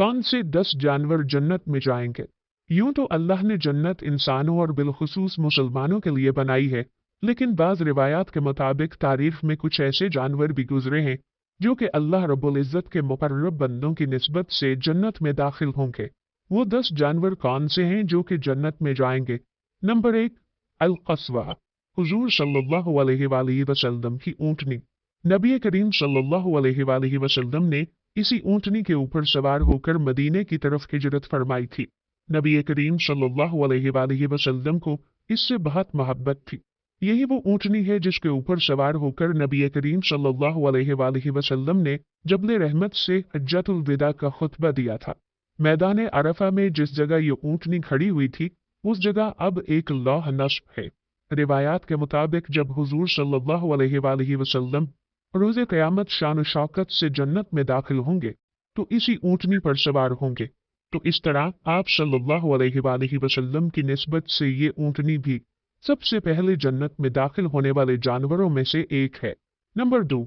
कौन से 10 जानवर जन्नत में जाएंगे? यूं तो अल्लाह ने जन्नत इंसानों और बिलखुसूस मुसलमानों के लिए बनाई है, लेकिन बाज़ रिवायात के मुताबिक तारीख में कुछ ऐसे जानवर भी गुजरे हैं जो कि अल्लाह रब्बुल इज़्ज़त के मुकर्रब बंदों की निस्बत से जन्नत में दाखिल होंगे। वो 10 जानवर कौन से हैं जो कि जन्नत में जाएंगे? नंबर 1, अल-क़स्वा, हुजूर सल्लल्लाहु अलैहि वसल्लम की ऊँटनी। नबी करीम सल्लल्लाहु अलैहि वसल्लम ने इसी ऊँटनी के ऊपर सवार होकर मदीने की तरफ हिजरत फरमाई थी। नबी करीम सल्लल्लाहु अलैहि वसल्लम को इससे बहुत मोहब्बत थी। यही वो ऊँटनी है जिसके ऊपर सवार होकर नबी करीम सल्लल्लाहु अलैहि वसल्लम ने जबल रहमत से हज्जतुल विदा का खुतबा दिया था। मैदान अरफा में जिस जगह ये ऊँटनी खड़ी हुई थी, उस जगह अब एक लौह नस्ब है। रिवायात के मुताबिक जब हुजूर सल्लल्लाहु अलैहि वसल्लम रोज़े क़यामत शान शौकत से जन्नत में दाखिल होंगे तो इसी ऊँटनी पर सवार होंगे। तो इस तरह आप सल्लल्लाहु अलैहि वसल्लम की निस्बत से ये ऊँटनी भी सबसे पहले जन्नत में दाखिल होने वाले जानवरों में से एक है। नंबर 2,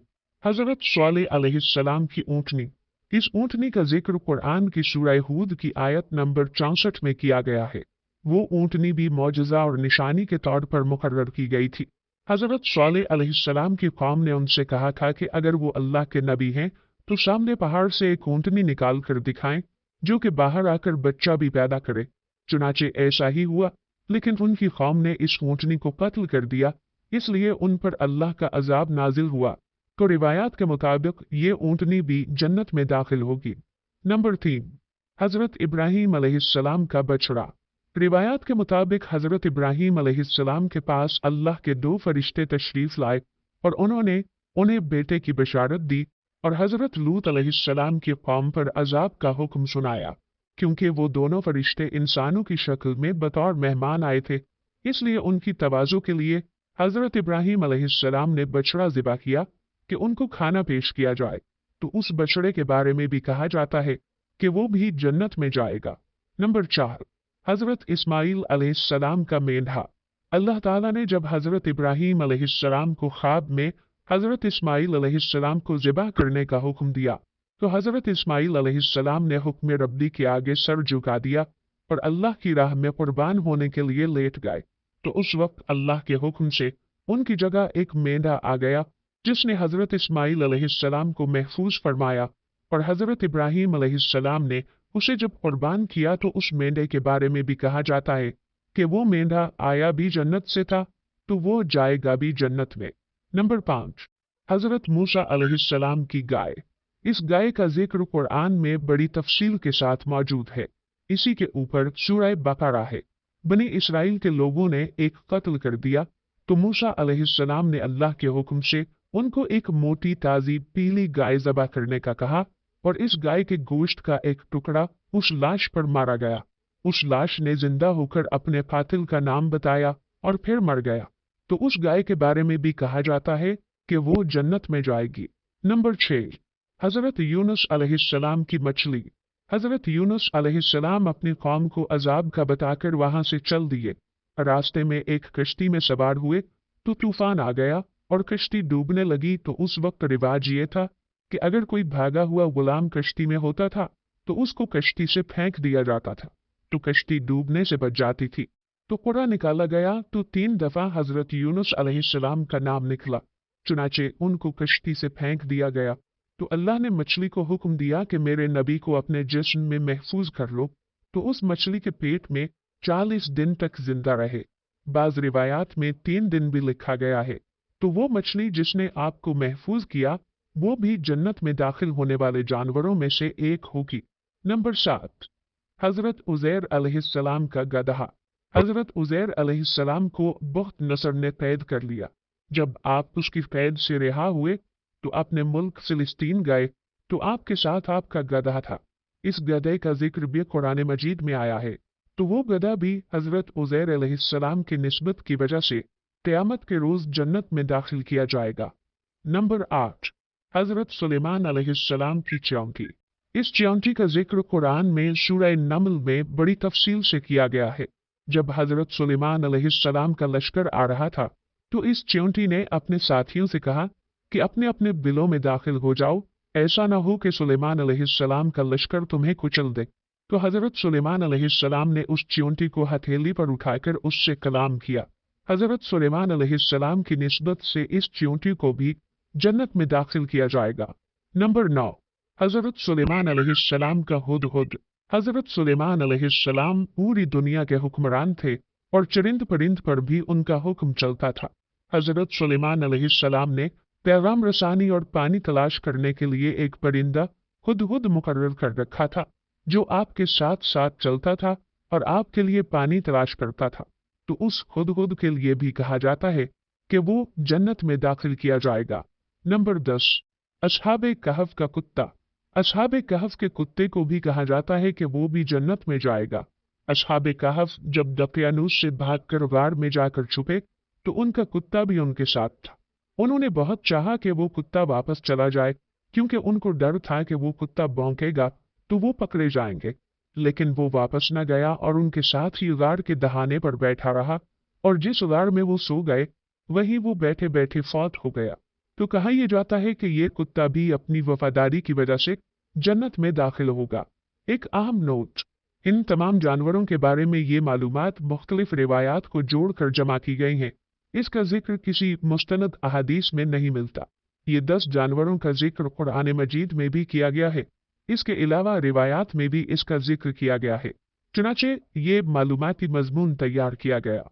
हज़रत स्वालेह अलैहिस्सलाम की ऊँटनी। इस ऊँटनी का जिक्र कुरान की सूरह हूद की आयत नंबर 64 में किया गया है। वो ऊँटनी भी मौजज़ा और निशानी के तौर पर मुकर्रर की गई थी। हज़रत स्वालेह अलैहिस्सलाम की कौम ने उनसे कहा था कि अगर वो अल्लाह के नबी हैं तो सामने पहाड़ से एक ऊँटनी निकाल कर दिखाएं जो कि बाहर आकर बच्चा भी पैदा करे। चुनाचे ऐसा ही हुआ, लेकिन उनकी कौम ने इस ऊँटनी को कत्ल कर दिया, इसलिए उन पर अल्लाह का अजाब नाजिल हुआ। तो रिवायात के मुताबिक ये ऊँटनी भी जन्नत में दाखिल होगी। नंबर 3, हज़रत इब्राहीम अलैहिस्सलाम का बछड़ा। रिवायात के मुताबिक हज़रत इब्राहीम अलैहिस्सलाम के पास अल्लाह के 2 फरिश्ते तशरीफ लाए और उन्होंने उन्हें बेटे की बशारत दी और हज़रत लूत अलैहिस्सलाम की कौम पर अजाब का हुक्म सुनाया। क्योंकि वो दोनों फरिश्ते इंसानों की शक्ल में बतौर मेहमान आए थे, इसलिए उनकी तवाज़ु के लिए हज़रत इब्राहीम अलैहिस्सलाम ने बछड़ा ज़िबा किया कि उनको खाना पेश किया जाए। तो उस बछड़े के बारे में भी कहा जाता है कि वो भी जन्नत में जाएगा। नंबर 4, हज़रत इस्माईल अलैहिस्सलाम का मेंढा। अल्लाह ताला ने जब हज़रत इब्राहीम अलैहिस्सलाम को ख्वाब में हज़रत इस्माईल अलैहिस्सलाम को ज़िबा करने का हुक्म दिया तो हज़रत इस्माईल अलैहिस्सलाम ने हुक्म रब्बी के आगे सर झुका दिया और अल्लाह की राह में कुर्बान होने के लिए लेट गए। तो उस वक्त अल्लाह के हुक्म से उनकी जगह एक मेंढा आ गया जिसने हज़रत इस्माईल अलैहिस्सलाम को महफूज फरमाया और हज़रत इब्राहीम अलैहिस्सलाम ने उसे जब कुर्बान किया तो उस मेंढे के बारे में भी कहा जाता है कि वो मेंढा आया भी जन्नत से था तो वो जाएगा भी जन्नत में। नंबर 5, हज़रत मूसा अलैहिस्सलाम की गाय। इस गाय का जिक्र कुरान में बड़ी तफसील के साथ मौजूद है। इसी के ऊपर सूरह बकरा है। बनी इसराइल के लोगों ने एक कत्ल कर दिया तो मूसा अलैहिस्सलाम ने अल्लाह के हुक्म से उनको एक मोटी ताजी पीली गाय ज़बह करने का कहा और इस गाय के गोश्त का एक टुकड़ा उस लाश पर मारा गया। उस लाश ने जिंदा होकर अपने कातिल का नाम बताया और फिर मर गया। तो उस गाय के बारे में भी कहा जाता है कि वो जन्नत में जाएगी। नंबर 6, हज़रत यूनुस अलैहिस्सलाम की मछली। हज़रत यूनुस अलैहिस्सलाम अपनी कौम को अजाब का बताकर वहां से चल दिए। रास्ते में एक कश्ती में सवार हुए तो तूफान आ गया और कश्ती डूबने लगी। तो उस वक्त रिवाज ये था कि अगर कोई भागा हुआ गुलाम कश्ती में होता था तो उसको कश्ती से फेंक दिया जाता था, तो कश्ती डूबने से बच जाती थी। तो कुरान निकाला गया तो 3 दफा हज़रत यूनुस अलैहिस्सलाम का नाम निकला, चुनाचे उनको कश्ती से फेंक दिया गया। तो अल्लाह ने मछली को हुक्म दिया कि मेरे नबी को अपने जिस्म में महफूज कर लो। तो उस मछली के पेट में 40 दिन तक जिंदा रहे। बाज रिवायात में 3 दिन भी लिखा गया है। तो वो मछली जिसने आपको महफूज किया वो भी जन्नत में दाखिल होने वाले जानवरों में से एक होगी। नंबर 7, हज़रत उज़ैर अलैहिस्सलाम का गदहा। हज़रत उज़ैर अलैहिस्सलाम को बहुत नसर ने कैद कर लिया। जब आप उसकी कैद से रिहा हुए तो अपने मुल्क फिलिस्तीन गए तो आपके साथ आपका गधा था। इस गधे का जिक्र भी कुरान मजीद में आया है। तो वो गधा भी हज़रत उज़ैर अलैहिस्सलाम की निस्बत की वजह से क़यामत के रोज़ जन्नत में दाखिल किया जाएगा। नंबर 8, हज़रत सुलेमान अलैहिस्सलाम की चियौंटी। इस चियौंटी का जिक्र कुरान में सूरह नमल में बड़ी तफसील से किया गया है। जब हज़रत सुलेमान अलैहिस्सलाम का लश्कर आ रहा था तो इस चियौंटी ने अपने साथियों से कहा कि अपने अपने बिलों में दाखिल हो जाओ ऐसा न हो कि सुलेमान अलैहिस्सलाम का लश्कर तुम्हें कुचल दे। तो हजरत सुलेमान अलैहिस्सलाम ने उस चींटी को हथेली पर उठाकर उससे कलाम किया। हजरत सुलेमान अलैहिस्सलाम की निस्बत से इस चींटी को भी जन्नत में दाखिल किया जाएगा। नंबर 9, हजरत सुलेमान अलैहिस्सलाम का हुदहुद। हजरत सुलेमान अलैहिस्सलाम पूरी दुनिया के हुक्मरान थे और चरिंद परिंद पर भी उनका हुक्म चलता था। हजरत सुलेमान अलैहिस्सलाम ने पैगाम रसानी और पानी तलाश करने के लिए एक परिंदा हुदहुद मुकर्रर कर रखा था, जो आपके साथ साथ चलता था और आपके लिए पानी तलाश करता था। तो उस हुदहुद के लिए भी कहा जाता है कि वो जन्नत में दाखिल किया जाएगा। नंबर 10, असहाबे कहफ का कुत्ता। असहाबे कहफ के कुत्ते को भी कहा जाता है कि वो भी जन्नत में जाएगा। असहाबे कहफ जब दकियानूस से भागकर गार में जाकर छुपे तो उनका कुत्ता भी उनके साथ था। उन्होंने बहुत चाहा कि वो कुत्ता वापस चला जाए, क्योंकि उनको डर था कि वो कुत्ता भौंकेगा तो वो पकड़े जाएंगे। लेकिन वो वापस न गया और उनके साथ ही गार के दहाने पर बैठा रहा, और जिस गार में वो सो गए वहीं वो बैठे बैठे फौत हो गया। तो कहा यह जाता है कि ये कुत्ता भी अपनी वफादारी की वजह से जन्नत में दाखिल होगा। एक अहम नोट, इन तमाम जानवरों के बारे में ये मालूमात मुख्तलिफ रिवायात को जोड़कर जमा की गई हैं। इसका जिक्र किसी मुस्तनद अहादीस में नहीं मिलता। ये 10 जानवरों का जिक्र कुरान मजीद में भी किया गया है। इसके अलावा रिवायात में भी इसका जिक्र किया गया है। चुनाचे ये मालूमाती मजमून तैयार किया गया।